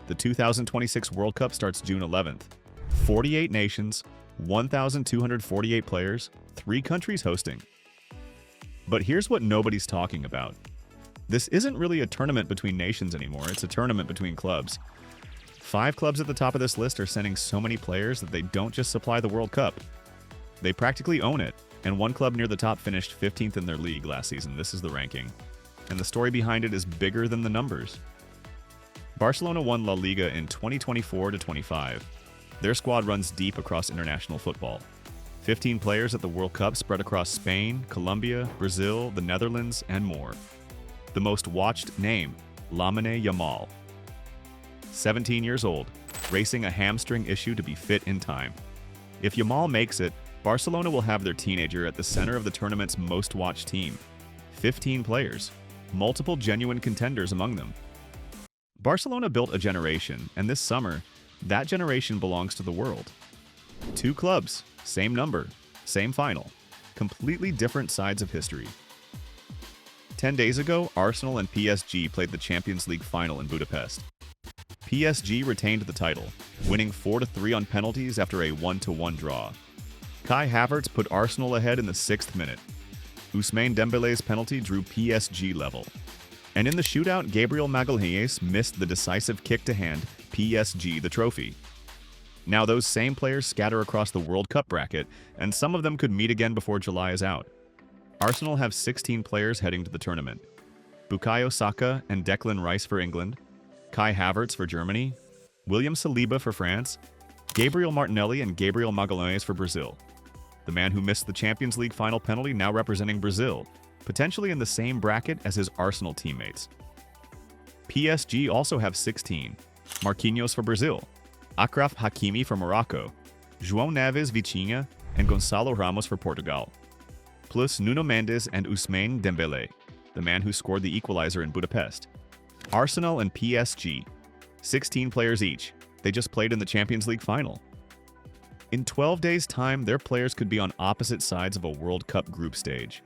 The 2026 World Cup starts June 11th. 48 nations, 1,248 players, 3 countries hosting. But here's what nobody's talking about. This isn't really a tournament between nations anymore, it's a tournament between clubs. 5 clubs at the top of this list are sending so many players that they don't just supply the World Cup. They practically own it, and one club near the top finished 15th in their league last season. This is the ranking. And the story behind it is bigger than the numbers. Barcelona won La Liga in 2024-25. Their squad runs deep across international football. 15 players at the World Cup spread across Spain, Colombia, Brazil, the Netherlands, and more. The most watched name, Lamine Yamal. 17 years old, racing a hamstring issue to be fit in time. If Yamal makes it, Barcelona will have their teenager at the center of the tournament's most watched team. 15 players, multiple genuine contenders among them. Barcelona built a generation, and this summer, that generation belongs to the world. 2 clubs, same number, same final, completely different sides of history. 10 days ago, Arsenal and PSG played the Champions League final in Budapest. PSG retained the title, winning 4-3 on penalties after a 1-1 draw. Kai Havertz put Arsenal ahead in the 6th minute. Ousmane Dembele's penalty drew PSG level. And in the shootout, Gabriel Magalhaes missed the decisive kick to hand PSG the trophy. Now those same players scatter across the World Cup bracket, and some of them could meet again before July is out. Arsenal have 16 players heading to the tournament. Bukayo Saka and Declan Rice for England, Kai Havertz for Germany, William Saliba for France, Gabriel Martinelli and Gabriel Magalhaes for Brazil. The man who missed the Champions League final penalty now representing Brazil, potentially in the same bracket as his Arsenal teammates. PSG also have 16. Marquinhos for Brazil, Achraf Hakimi for Morocco, João Neves Vitinha, and Gonçalo Ramos for Portugal. Plus Nuno Mendes and Ousmane Dembele, the man who scored the equalizer in Budapest. Arsenal and PSG, 16 players each. They just played in the Champions League final. In 12 days' time, their players could be on opposite sides of a World Cup group stage.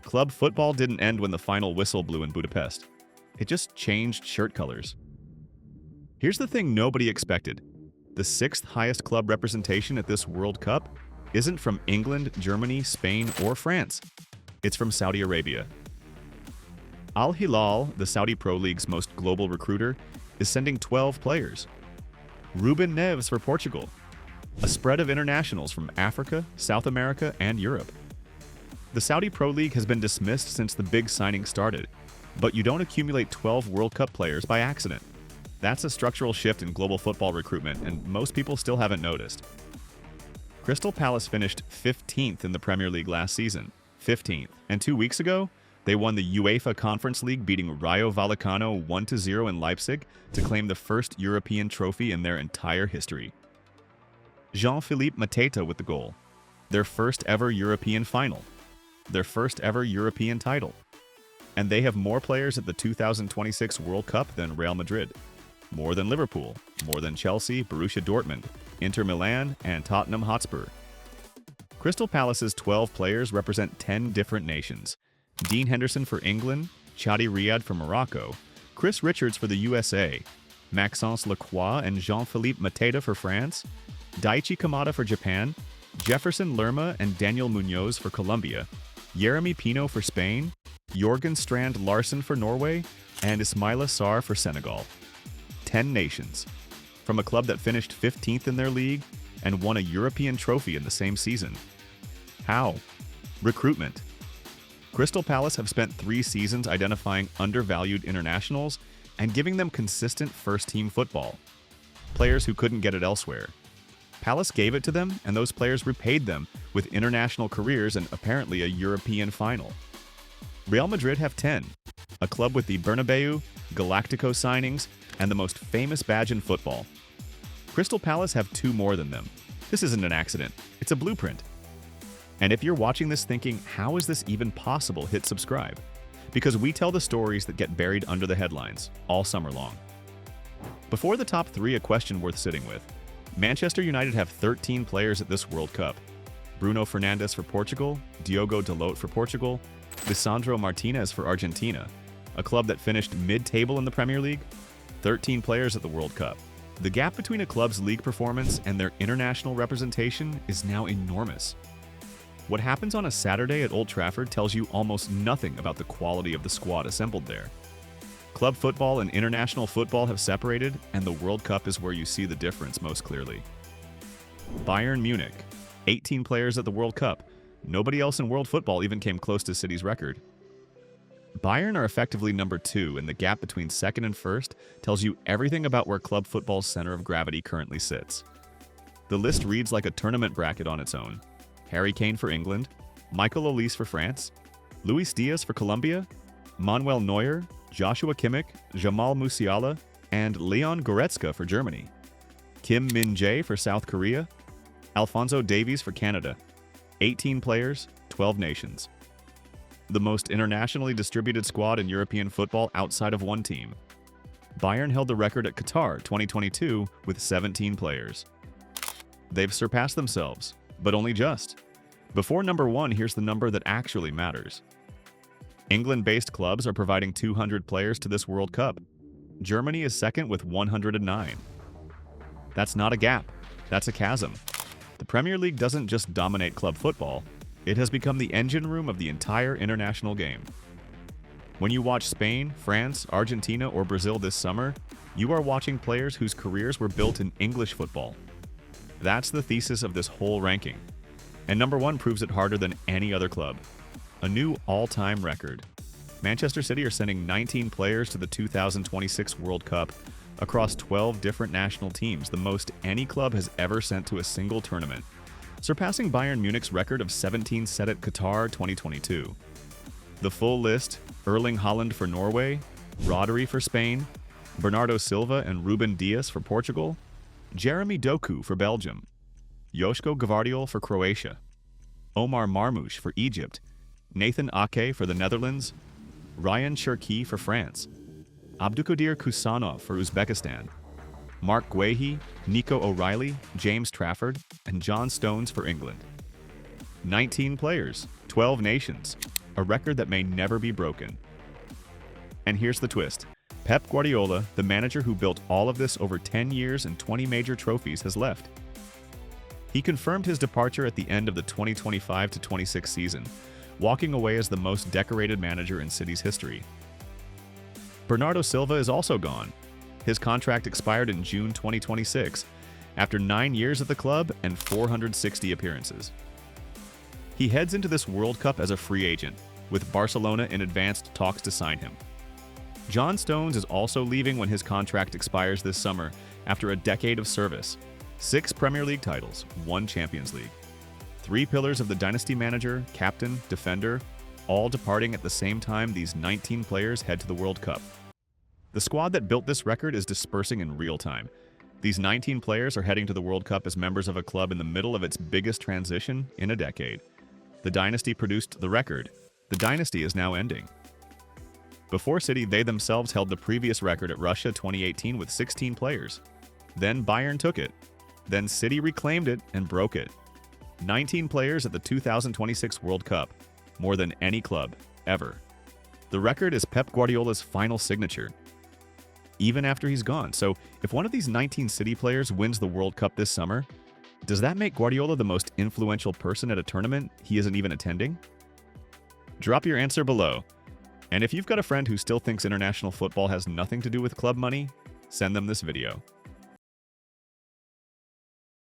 Club football didn't end when the final whistle blew in Budapest. It just changed shirt colors. Here's the thing nobody expected. The 6th highest club representation at this World Cup isn't from England, Germany, Spain, or France. It's from Saudi Arabia. Al-Hilal, the Saudi Pro League's most global recruiter, is sending 12 players. Ruben Neves for Portugal. A spread of internationals from Africa, South America, and Europe. The Saudi Pro League has been dismissed since the big signing started, but you don't accumulate 12 World Cup players by accident. That's a structural shift in global football recruitment, and most people still haven't noticed. Crystal Palace finished 15th in the Premier League last season, 15th, and 2 weeks ago, they won the UEFA Conference League, beating Rayo Vallecano 1-0 in Leipzig to claim the first European trophy in their entire history. Jean-Philippe Mateta with the goal. Their first ever European final. Their first ever European title. And they have more players at the 2026 World Cup than Real Madrid. More than Liverpool. More than Chelsea, Borussia Dortmund, Inter Milan, and Tottenham Hotspur. Crystal Palace's 12 players represent 10 different nations. Dean Henderson for England, Chadi Riyad for Morocco, Chris Richards for the USA, Maxence Lacroix and Jean-Philippe Mateta for France, Daichi Kamada for Japan, Jefferson Lerma and Daniel Munoz for Colombia, Yeremy Pino for Spain, Jorgen Strand Larsen for Norway, and Ismaila Sarr for Senegal. 10 nations. From a club that finished 15th in their league and won a European trophy in the same season. How? Recruitment. Crystal Palace have spent 3 seasons identifying undervalued internationals and giving them consistent first-team football. Players who couldn't get it elsewhere. Palace gave it to them, and those players repaid them with international careers and apparently a European final. Real Madrid have 10, a club with the Bernabeu, Galactico signings, and the most famous badge in football. Crystal Palace have 2 more than them. This isn't an accident, it's a blueprint. And if you're watching this thinking, how is this even possible, hit subscribe. Because we tell the stories that get buried under the headlines, all summer long. Before the top 3, a question worth sitting with. Manchester United have 13 players at this World Cup. Bruno Fernandes for Portugal, Diogo Dalot for Portugal, Lisandro Martinez for Argentina, a club that finished mid-table in the Premier League. 13 players at the World Cup. The gap between a club's league performance and their international representation is now enormous. What happens on a Saturday at Old Trafford tells you almost nothing about the quality of the squad assembled there. Club football and international football have separated, and the World Cup is where you see the difference most clearly. Bayern Munich, 18 players at the World Cup. Nobody else in world football even came close to City's record. Bayern are effectively number 2, and the gap between second and first tells you everything about where club football's center of gravity currently sits. The list reads like a tournament bracket on its own. Harry Kane for England, Michael Olise for France, Luis Diaz for Colombia, Manuel Neuer, Joshua Kimmich, Jamal Musiala, and Leon Goretzka for Germany, Kim Min-jae for South Korea, Alphonso Davies for Canada. 18 players, 12 nations. The most internationally distributed squad in European football outside of one team. Bayern held the record at Qatar 2022 with 17 players. They've surpassed themselves, but only just. Before number 1, here's the number that actually matters. England-based clubs are providing 200 players to this World Cup. Germany is second with 109. That's not a gap, that's a chasm. The Premier League doesn't just dominate club football, it has become the engine room of the entire international game. When you watch Spain, France, Argentina, or Brazil this summer, you are watching players whose careers were built in English football. That's the thesis of this whole ranking. And number 1 proves it harder than any other club. A new all-time record. Manchester City are sending 19 players to the 2026 World Cup across 12 different national teams, the most any club has ever sent to a single tournament, surpassing Bayern Munich's record of 17 set at Qatar 2022. The full list: Erling Haaland for Norway, Rodri for Spain, Bernardo Silva and Ruben Dias for Portugal, Jeremy Doku for Belgium, Joško Gvardiol for Croatia, Omar Marmoush for Egypt, Nathan Ake for the Netherlands, Ryan Cherki for France, Abdulkadir Kusanov for Uzbekistan, Mark Guehi, Nico O'Reilly, James Trafford, and John Stones for England. 19 players, 12 nations, a record that may never be broken. And here's the twist. Pep Guardiola, the manager who built all of this over 10 years and 20 major trophies, has left. He confirmed his departure at the end of the 2025-26 season, walking away as the most decorated manager in City's history. Bernardo Silva is also gone. His contract expired in June 2026, after 9 years at the club and 460 appearances. He heads into this World Cup as a free agent, with Barcelona in advanced talks to sign him. John Stones is also leaving when his contract expires this summer after a decade of service. 6 Premier League titles, 1 Champions League. 3 pillars of the dynasty: manager, captain, defender, all departing at the same time these 19 players head to the World Cup. The squad that built this record is dispersing in real time. These 19 players are heading to the World Cup as members of a club in the middle of its biggest transition in a decade. The dynasty produced the record. The dynasty is now ending. Before City, they themselves held the previous record at Russia 2018 with 16 players. Then Bayern took it. Then City reclaimed it and broke it. 19 players at the 2026 World Cup, more than any club, ever. The record is Pep Guardiola's final signature, even after he's gone. So if one of these 19 City players wins the World Cup this summer, does that make Guardiola the most influential person at a tournament he isn't even attending? Drop your answer below. And if you've got a friend who still thinks international football has nothing to do with club money, send them this video.